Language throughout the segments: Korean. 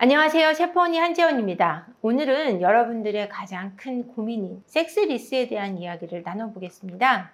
안녕하세요. 셰프언니 한지원입니다. 오늘은 여러분들의 가장 큰 고민인 섹스리스에 대한 이야기를 나눠보겠습니다.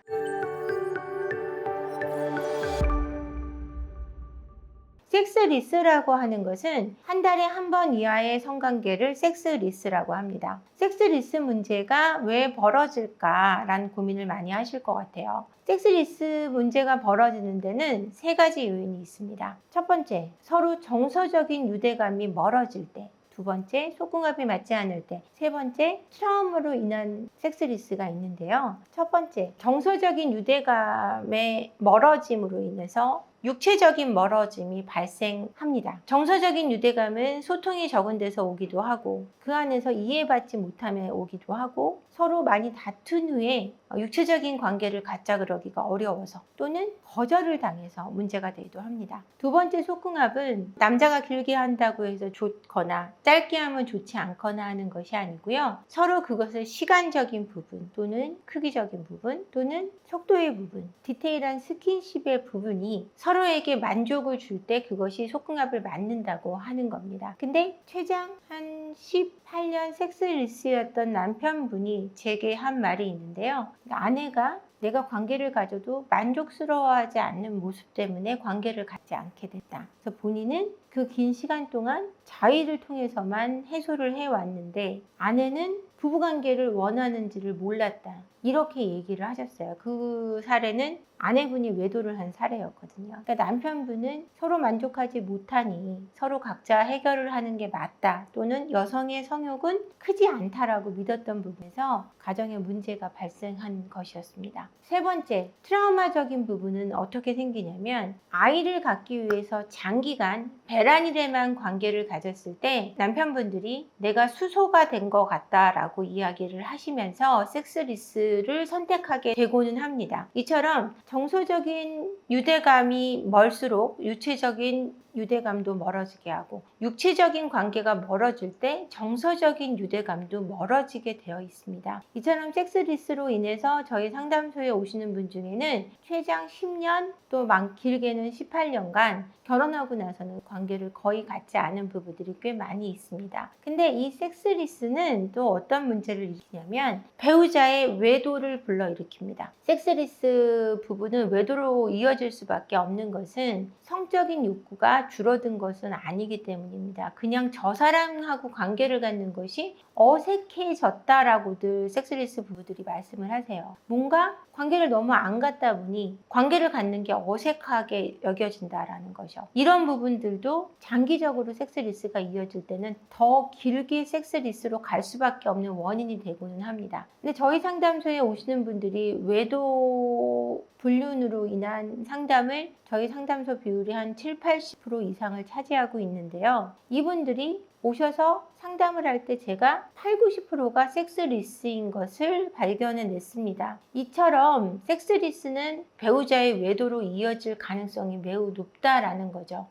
섹스리스라고 하는 것은 한 달에 한 번 이하의 성관계를 섹스리스라고 합니다. 섹스리스 문제가 왜 벌어질까라는 고민을 많이 하실 것 같아요. 섹스리스 문제가 벌어지는 데는 세 가지 요인이 있습니다. 첫 번째, 서로 정서적인 유대감이 멀어질 때. 두 번째, 속궁합이 맞지 않을 때. 세 번째, 트라우마로 인한 섹스리스가 있는데요. 첫 번째, 정서적인 유대감의 멀어짐으로 인해서 육체적인 멀어짐이 발생합니다. 정서적인 유대감은 소통이 적은 데서 오기도 하고 그 안에서 이해받지 못함에 오기도 하고 서로 많이 다툰 후에 육체적인 관계를 갖자 그러기가 어려워서 또는 거절을 당해서 문제가 되기도 합니다. 두 번째 속궁합은 남자가 길게 한다고 해서 좋거나 짧게 하면 좋지 않거나 하는 것이 아니고요. 서로 그것을 시간적인 부분 또는 크기적인 부분 또는 속도의 부분, 디테일한 스킨십의 부분이 서로에게 만족을 줄 때 그것이 속궁합을 맞는다고 하는 겁니다. 근데 최장 한 18년 섹스리스였던 남편분이 제게 한 말이 있는데요. 아내가 내가 관계를 가져도 만족스러워하지 않는 모습 때문에 관계를 갖지 않게 됐다. 그래서 본인은 그 긴 시간 동안 자위를 통해서만 해소를 해왔는데 아내는 부부관계를 원하는지를 몰랐다. 이렇게 얘기를 하셨어요. 그 사례는 아내분이 외도를 한 사례였거든요. 그러니까 남편분은 서로 만족하지 못하니 서로 각자 해결을 하는 게 맞다. 또는 여성의 성욕은 크지 않다라고 믿었던 부분에서 가정에 문제가 발생한 것이었습니다. 세 번째, 트라우마적인 부분은 어떻게 생기냐면 아이를 갖기 위해서 장기간 배란일에만 관계를 가졌을 때 남편분들이 내가 수소가 된 것 같다라고 이야기를 하시면서 섹스리스를 선택하게 되고는 합니다. 이처럼 정서적인 유대감이 멀수록 육체적인 유대감도 멀어지게 하고 육체적인 관계가 멀어질 때 정서적인 유대감도 멀어지게 되어 있습니다. 이처럼 섹스리스로 인해서 저희 상담소에 오시는 분 중에는 최장 10년 또 길게는 18년간 결혼하고 나서는 관계를 거의 갖지 않은 부부들이 꽤 많이 있습니다. 근데 이 섹스리스는 또 어떤 문제를 일으키냐면 배우자의 외도를 불러일으킵니다. 섹스리스 부부는 외도로 이어질 수밖에 없는 것은 성적인 욕구가 줄어든 것은 아니기 때문입니다. 그냥 저 사람하고 관계를 갖는 것이 어색해졌다라고들 섹스리스 부부들이 말씀을 하세요. 뭔가 관계를 너무 안 갖다 보니 관계를 갖는 게 어색하게 여겨진다라는 거죠. 이런 부분들도 장기적으로 섹스리스가 이어질 때는 더 길게 섹스리스로 갈 수밖에 없는 원인이 되고는 합니다. 근데 저희 상담소에 오시는 분들이 외도 불륜으로 인한 상담을 저희 상담소 비율이 한 70-80% 이상을 차지하고 있는데요. 이분들이 오셔서 상담을 할 때 제가 80-90%가 섹스리스인 것을 발견해냈습니다. 이처럼 섹스리스는 배우자의 외도로 이어질 가능성이 매우 높다라는 거죠.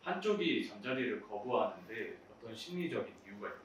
한쪽이 잠자리를 거부하는데 어떤 심리적인 이유가 있는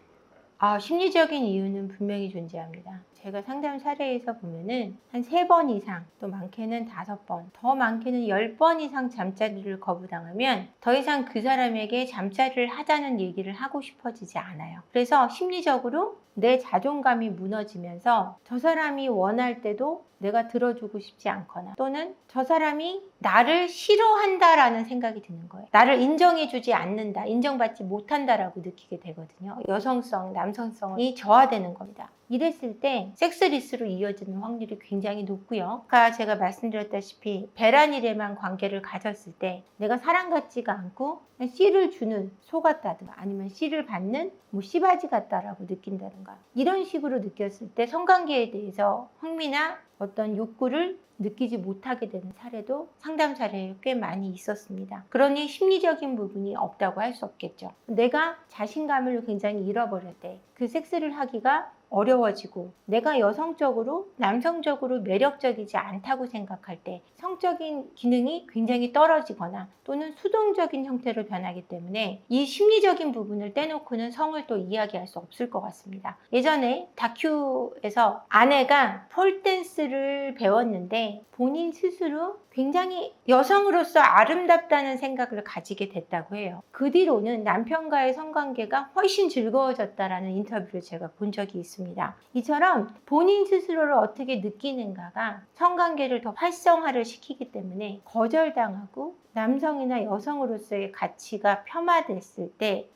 걸까요? 심리적인 이유는 분명히 존재합니다. 제가 상담 사례에서 보면은 한 3번 이상, 또 많게는 5번, 더 많게는 10번 이상 잠자리를 거부당하면 더 이상 그 사람에게 잠자리를 하자는 얘기를 하고 싶어지지 않아요. 그래서 심리적으로 내 자존감이 무너지면서 저 사람이 원할 때도 내가 들어주고 싶지 않거나 또는 저 사람이 나를 싫어한다라는 생각이 드는 거예요. 나를 인정해주지 않는다, 인정받지 못한다라고 느끼게 되거든요. 여성성, 남성성이 저하되는 겁니다. 이랬을 때 섹스리스로 이어지는 확률이 굉장히 높고요. 아까 제가 말씀드렸다시피 배란일에만 관계를 가졌을 때 내가 사랑 같지가 않고 씨를 주는 소 같다든가 아니면 씨를 받는 씨바지 같다라고 느낀다든가 이런 식으로 느꼈을 때 성관계에 대해서 흥미나 어떤 욕구를 느끼지 못하게 되는 사례도 상담 사례에 꽤 많이 있었습니다. 그러니 심리적인 부분이 없다고 할 수 없겠죠. 내가 자신감을 굉장히 잃어버릴 때 그 섹스를 하기가 어려워지고 내가 여성적으로 남성적으로 매력적이지 않다고 생각할 때 성적인 기능이 굉장히 떨어지거나 또는 수동적인 형태로 변하기 때문에 이 심리적인 부분을 떼놓고는 성을 또 이야기할 수 없을 것 같습니다. 예전에 다큐에서 아내가 폴댄스를 배웠는데 본인 스스로 굉장히 여성으로서 아름답다는 생각을 가지게 됐다고 해요. 그 뒤로는 남편과의 성관계가 훨씬 즐거워졌다라는 인터뷰를 제가 본 적이 있습니다. 이처럼 본인 스스로를 어떻게 느끼는가가 성관계를 더 활성화를 시키기 때문에 거절당하고 남성이나 여성으로서의 가치가 폄하됐을 때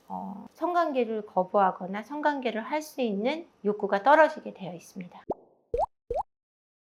성관계를 거부하거나 성관계를 할 수 있는 욕구가 떨어지게 되어 있습니다.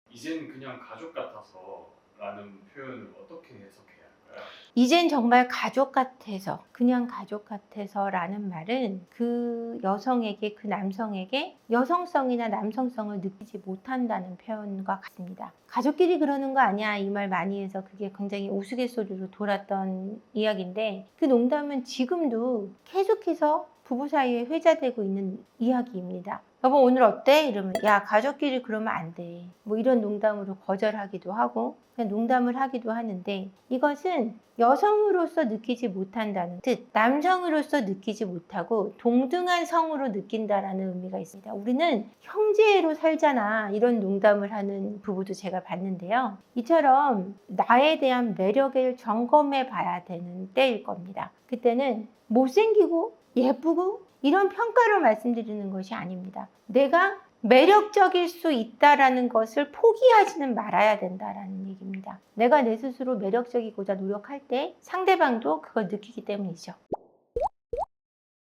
이젠 그냥 가족 같아서 라는 표현을 어떻게 해석해야 할까요? 이젠 정말 가족 같아서, 그냥 가족 같아서 라는 말은 그 여성에게, 그 남성에게 여성성이나 남성성을 느끼지 못한다는 표현과 같습니다. 가족끼리 그러는 거 아니야 이 말 많이 해서 그게 굉장히 우스갯소리로 돌았던 이야기인데 그 농담은 지금도 계속해서 부부 사이에 회자되고 있는 이야기입니다. 여보 오늘 어때? 이러면 야 가족끼리 그러면 안 돼. 뭐 이런 농담으로 거절하기도 하고 그냥 농담을 하기도 하는데 이것은 여성으로서 느끼지 못한다는 뜻, 남성으로서 느끼지 못하고 동등한 성으로 느낀다라는 의미가 있습니다. 우리는 형제로 살잖아 이런 농담을 하는 부부도 제가 봤는데요. 이처럼 나에 대한 매력을 점검해 봐야 되는 때일 겁니다. 그때는 못생기고 예쁘고 이런 평가로 말씀드리는 것이 아닙니다. 내가 매력적일 수 있다라는 것을 포기하지는 말아야 된다라는 얘기입니다. 내가 내 스스로 매력적이고자 노력할 때 상대방도 그걸 느끼기 때문이죠.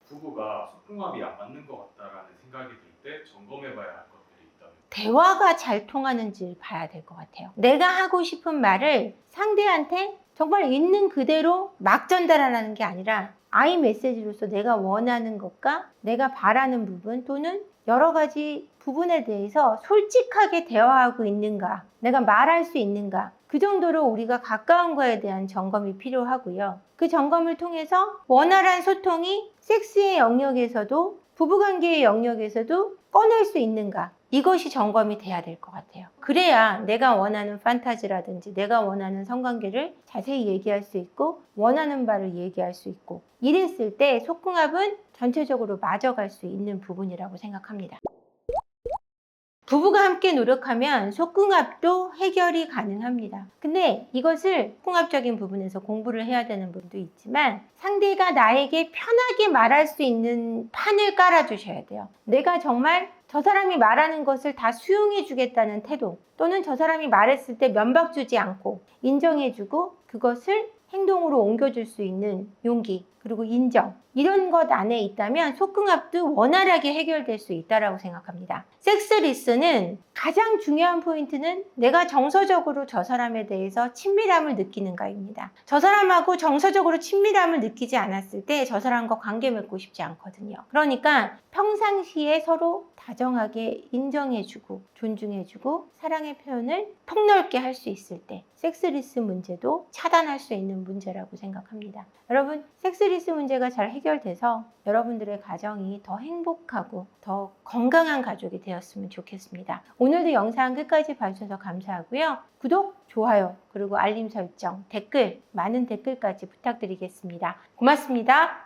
부부가 속궁합이 안 맞는 것 같다라는 생각이 들 때 점검해봐야 할 것들이 있다면 대화가 잘 통하는지를 봐야 될 것 같아요. 내가 하고 싶은 말을 상대한테 정말 있는 그대로 막 전달하는 게 아니라 아이 메시지로서 내가 원하는 것과 내가 바라는 부분 또는 여러 가지 부분에 대해서 솔직하게 대화하고 있는가, 내가 말할 수 있는가, 그 정도로 우리가 가까운 거에 대한 점검이 필요하고요. 그 점검을 통해서 원활한 소통이 섹스의 영역에서도 부부관계의 영역에서도 꺼낼 수 있는가, 이것이 점검이 돼야 될 것 같아요. 그래야 내가 원하는 판타지라든지 내가 원하는 성관계를 자세히 얘기할 수 있고 원하는 바를 얘기할 수 있고 이랬을 때 속궁합은 전체적으로 맞아갈 수 있는 부분이라고 생각합니다. 부부가 함께 노력하면 속궁합도 해결이 가능합니다. 근데 이것을 속궁합적인 부분에서 공부를 해야 되는 분도 있지만 상대가 나에게 편하게 말할 수 있는 판을 깔아주셔야 돼요. 내가 정말 저 사람이 말하는 것을 다 수용해 주겠다는 태도 또는 저 사람이 말했을 때 면박 주지 않고 인정해 주고 그것을 행동으로 옮겨줄 수 있는 용기 그리고 인정 이런 것 안에 있다면 속궁합도 원활하게 해결될 수 있다고 생각합니다. 섹스 리스는 가장 중요한 포인트는 내가 정서적으로 저 사람에 대해서 친밀함을 느끼는가입니다. 저 사람하고 정서적으로 친밀함을 느끼지 않았을 때 저 사람과 관계 맺고 싶지 않거든요. 그러니까 평상시에 서로 다정하게 인정해주고 존중해주고 사랑의 표현을 폭넓게 할 수 있을 때 섹스 리스 문제도 차단할 수 있는 문제라고 생각합니다. 여러분 섹스 리스 문제가 잘 해결돼서 여러분들의 가정이 더 행복하고 더 건강한 가족이 되었으면 좋겠습니다. 오늘도 영상 끝까지 봐주셔서 감사하고요. 구독, 좋아요, 그리고 알림 설정, 댓글, 많은 댓글까지 부탁드리겠습니다. 고맙습니다.